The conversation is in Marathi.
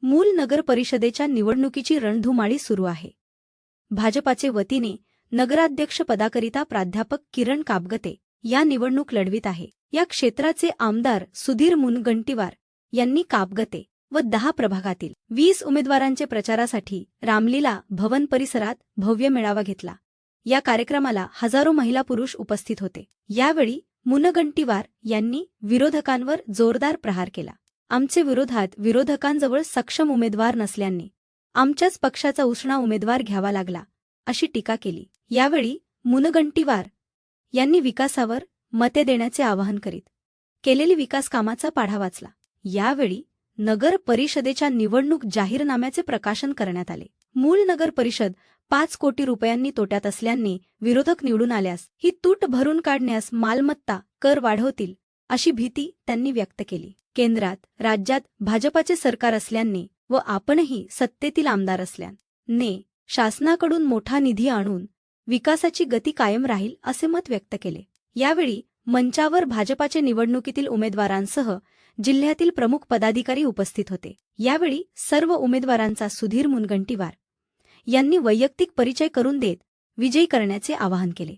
मूल नगर परिषदेच्या निवडणुकीची रणधुमाळी सुरू आहे. भाजपाचे वतीने नगराध्यक्ष पदाकरिता प्राध्यापक किरण कापगते या निवडणूक लढवित आहे. या क्षेत्राचे आमदार सुधीर मुनगंटीवार यांनी कापगते व 10 प्रभागातील 20 उमेदवारांचे प्रचारासाठी रामलीला भवन परिसरात भव्य मेळावा घेतला. या कार्यक्रमाला हजारो महिला पुरुष उपस्थित होते. यावेळी मुनगंटीवार यांनी विरोधकांवर जोरदार प्रहार केला. आमचे विरोधात विरोधकांजवळ सक्षम उमेदवार नसल्याने आमच्याच पक्षाचा उसणा उमेदवार घ्यावा लागला, अशी टीका केली. यावेळी मुनगंटीवार यांनी विकासावर मते देण्याचे आवाहन करीत केलेली विकास कामाचा पाढा वाचला. यावेळी नगर परिषदेच्या निवडणूक जाहीरनाम्याचे प्रकाशन करण्यात आले. मूळ नगर परिषद 5 कोटी रुपयांनी तोट्यात असल्याने विरोधक निवडून आल्यास ही तूट भरून काढण्यास मालमत्ता कर वाढवतील, अशी भीती त्यांनी व्यक्त केली. केंद्रात राज्यात भाजपाचे सरकार असल्याने व आपणही सत्तेतील आमदार असल्याने शासनाकडून मोठा निधी आणून विकासाची गती कायम राहील, असे मत व्यक्त केले. यावेळी मंचावर भाजपाचे निवडणुकीतील उमेदवारांसह जिल्ह्यातील प्रमुख पदाधिकारी उपस्थित होते. यावेळी सर्व उमेदवारांचा सुधीर मुनगंटीवार यांनी वैयक्तिक परिचय करून देत विजयी करण्याचे आवाहन केले.